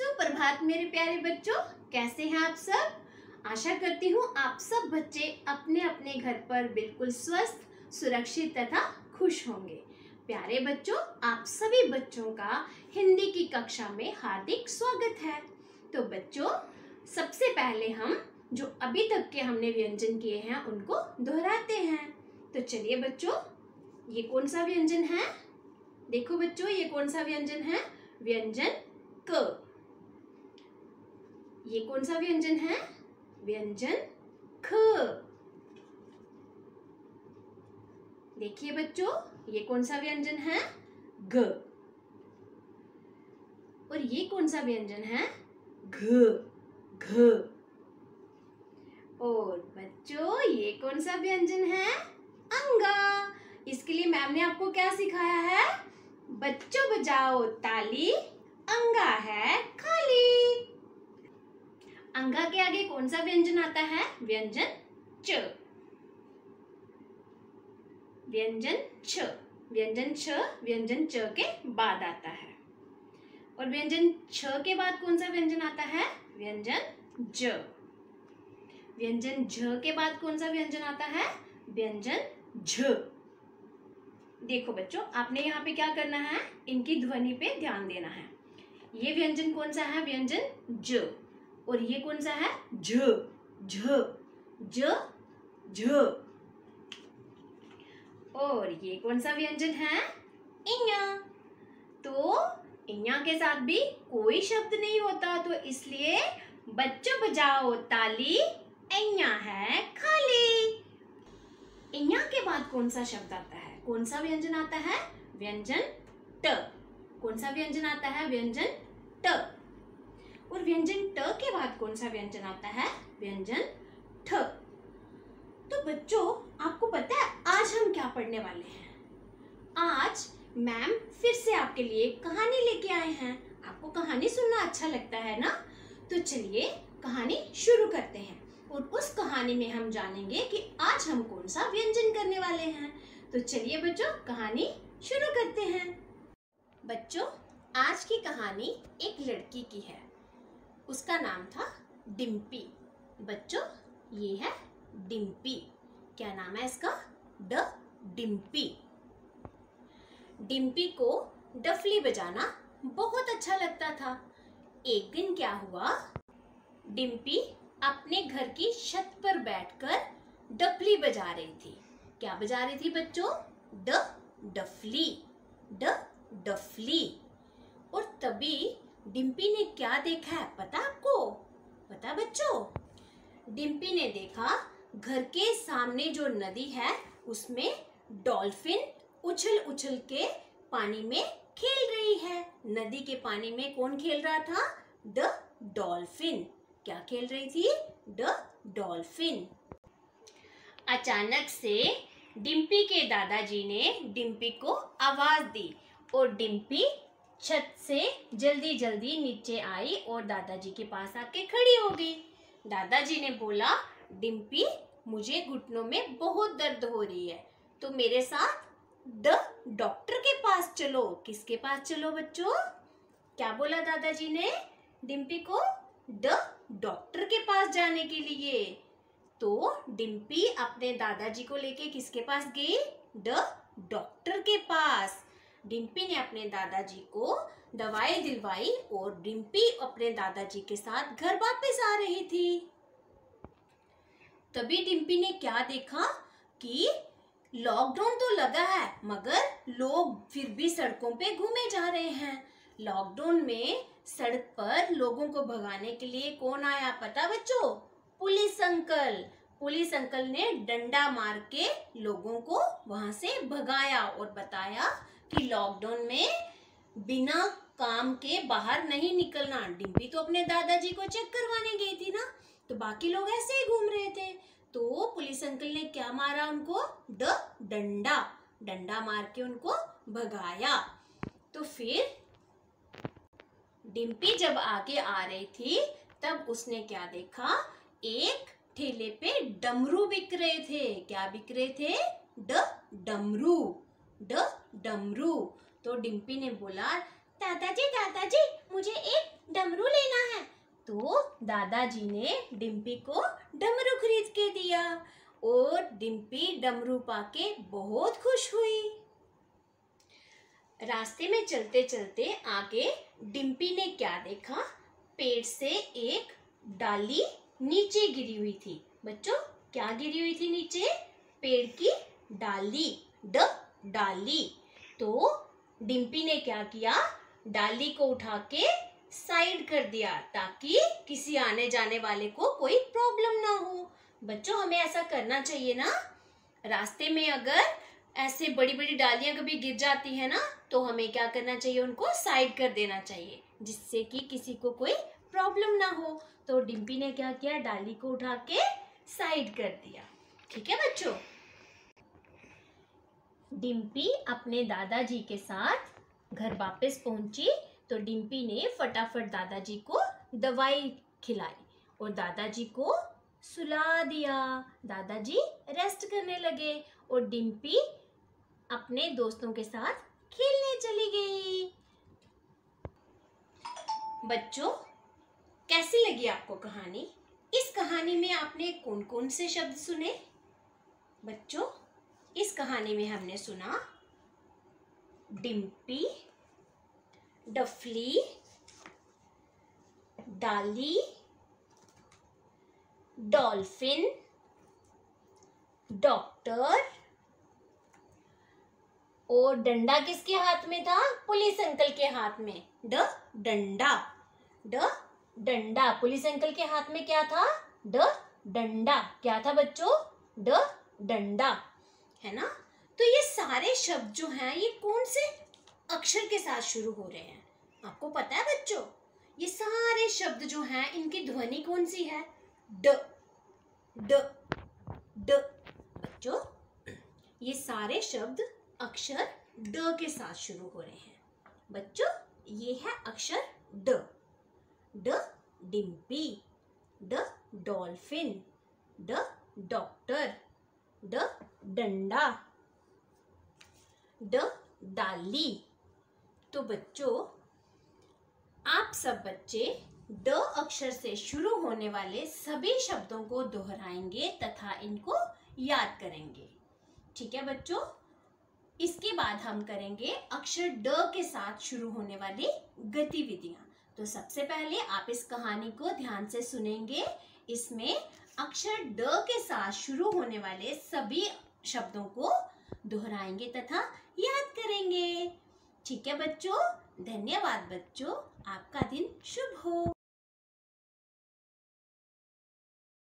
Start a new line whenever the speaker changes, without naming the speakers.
सुप्रभात मेरे प्यारे बच्चों, कैसे हैं आप सब। आशा करती हूँ आप सब बच्चे अपने अपने घर पर बिल्कुल स्वस्थ, सुरक्षित तथा खुश होंगे। प्यारे बच्चों, आप सभी बच्चों का हिंदी की कक्षा में हार्दिक स्वागत है। तो बच्चों, सबसे पहले हम जो अभी तक के हमने व्यंजन किए हैं उनको दोहराते हैं। तो चलिए बच्चों, ये कौन सा व्यंजन है? देखो बच्चों, ये कौन सा व्यंजन है? व्यंजन क। ये कौन सा व्यंजन है? व्यंजन ख। देखिए बच्चों, ये कौन सा व्यंजन है? ग। और ये कौन सा व्यंजन है? घ। घ। और बच्चों, ये कौन सा व्यंजन है? अंगा। इसके लिए मैम ने आपको क्या सिखाया है? बच्चों बजाओ ताली, अंगा है खाली। अंगा के आगे कौन सा व्यंजन आता है? व्यंजन च। व्यंजन छ। व्यंजन छ व्यंजन च के बाद आता है। और व्यंजन छ के बाद कौन सा व्यंजन आता है? व्यंजन ज। व्यंजन झ के बाद कौन सा व्यंजन आता है? व्यंजन झ। देखो बच्चों, आपने यहाँ पे क्या करना है? इनकी ध्वनि पे ध्यान देना है। ये व्यंजन कौन सा है? व्यंजन ज। और ये कौन सा है? झ। झ। ज। झ। और ये कौन सा व्यंजन है? इया। तो इया के साथ भी कोई शब्द नहीं होता, तो इसलिए बच्चों बजाओ ताली, इया है खाली। इया के बाद कौन सा शब्द आता है? कौन सा व्यंजन आता है? व्यंजन ट। कौन सा व्यंजन आता है? व्यंजन ट। और व्यंजन ट के बाद कौन सा व्यंजन आता है? व्यंजन ठ। तो बच्चों, आपको पता है आज हम क्या पढ़ने वाले हैं? आज मैम फिर से आपके लिए कहानी लेके आए हैं। आपको कहानी सुनना अच्छा लगता है ना? तो चलिए कहानी शुरू करते हैं। और उस कहानी में हम जानेंगे कि आज हम कौन सा व्यंजन करने वाले हैं। तो चलिए बच्चों, कहानी शुरू करते हैं। बच्चों, आज की कहानी एक लड़की की है। उसका नाम था डिम्पी। बच्चों, ये है डिम्पी। क्या नाम है इसका? ड डिम्पी। डिम्पी को डफली बजाना बहुत अच्छा लगता था। एक दिन क्या हुआ? डिम्पी अपने घर की छत पर बैठकर डफली बजा रही थी। क्या बजा रही थी बच्चों? ड डफली। ड डफली। और तभी डिम्पी ने क्या देखा है पता आपको? पता बच्चों? डिम्पी ने देखा घर के सामने जो नदी है उसमें डॉल्फिन उछल उछल के पानी में खेल रही है। नदी के पानी में कौन खेल रहा था? The dolphin. क्या खेल रही थी? The dolphin. अचानक से डिम्पी के दादाजी ने डिम्पी को आवाज दी और डिम्पी छत से जल्दी जल्दी नीचे आई और दादाजी के पास आके खड़ी हो गई। दादाजी ने बोला, डिम्पी, मुझे घुटनों में बहुत दर्द हो रही है, तो मेरे साथ द डॉक्टर के पास चलो। किसके पास चलो बच्चों? क्या बोला दादाजी ने डिम्पी को? द डॉक्टर के पास जाने के लिए। तो डिम्पी अपने दादाजी को लेके किसके पास गई? द डॉक्टर के पास। डिम्पी ने अपने दादाजी को दवाई दिलवाई और डिम्पी अपने दादाजी के साथ घर वापस आ रही थी। तभी डिम्पी ने क्या देखा कि लॉकडाउन तो लगा है मगर लोग फिर भी सड़कों पे घूमे जा रहे हैं। लॉकडाउन में सड़क पर लोगों को भगाने के लिए कौन आया पता बच्चों? Police uncle. पुलिस अंकल ने डंडा मार के लोगों को वहां से भगाया और बताया कि लॉकडाउन में बिना काम के बाहर नहीं निकलना। डिम्पी तो अपने दादाजी को चेक करवाने गई थी ना, तो बाकी लोग ऐसे ही घूम रहे थे। तो पुलिस अंकल ने क्या मारा उनको? द डंडा। डंडा मार के उनको भगाया। तो फिर डिम्पी जब आगे आ रही थी तब उसने क्या देखा? एक ठेले पे डमरू बिक रहे थे। क्या बिक रहे थे? ड डमरू। ड डमरू। तो डिम्पी ने बोला, दादाजी मुझे एक डमरू लेना है। तो दादाजी ने डिम्पी को डमरू खरीद के दिया और डिम्पी डमरू पाके बहुत खुश हुई। रास्ते में चलते चलते आगे डिम्पी ने क्या देखा? पेड़ से एक डाली नीचे गिरी हुई थी। बच्चों, क्या गिरी हुई थी नीचे? पेड़ की डाली, डाली। तो डिम्पी ने क्या किया? डाली को उठा के साइड कर दिया ताकि किसी आने जाने वाले को कोई प्रॉब्लम ना हो। बच्चों, हमें ऐसा करना चाहिए ना। रास्ते में अगर ऐसे बड़ी बड़ी डालियां कभी गिर जाती है ना, तो हमें क्या करना चाहिए? उनको साइड कर देना चाहिए जिससे कि किसी को कोई प्रॉब्लम ना हो। तो डिम्पी ने क्या किया? डाली को उठा के साइड कर दिया। ठीक है बच्चों। डिम्पी अपने दादाजी के साथ घर वापस पहुंची तो डिम्पी ने फटाफट दादाजी को दवाई खिलाई और दादाजी को सुला दिया। दादाजी रेस्ट करने लगे और डिम्पी अपने दोस्तों के साथ खेलने चली गई। बच्चों, कैसी लगी आपको कहानी? इस कहानी में आपने कौन कौन से शब्द सुने? बच्चों, इस कहानी में हमने सुना डिम्पी, डफली, डाली, डॉल्फिन, डॉक्टर और डंडा किसके हाथ में था? पुलिस अंकल के हाथ में। डंडा, डंडा। पुलिस अंकल के हाथ में क्या था? डंडा। क्या था बच्चों? डंडा, है ना। तो ये सारे शब्द जो हैं ये कौन से अक्षर के साथ शुरू हो रहे हैं? आपको पता है बच्चों? ये सारे शब्द जो हैं इनकी ध्वनि कौन सी है? ड, ड, ड। बच्चों, ये सारे शब्द अक्षर ड के साथ शुरू हो रहे हैं। बच्चों, ये है अक्षर ड। ड डिम्पी, ड डॉल्फिन, ड डॉक्टर, ड डंडा, ड डाली। तो बच्चों, आप सब बच्चे ड अक्षर से शुरू होने वाले सभी शब्दों को दोहराएंगे तथा इनको याद करेंगे। ठीक है बच्चों। इसके बाद हम करेंगे अक्षर ड के साथ शुरू होने वाली गतिविधियां। तो सबसे पहले आप इस कहानी को ध्यान से सुनेंगे। इसमें अक्षर ड के साथ शुरू होने वाले सभी शब्दों को दोहराएंगे तथा याद करेंगे। ठीक है बच्चों। धन्यवाद बच्चों। आपका दिन शुभ हो।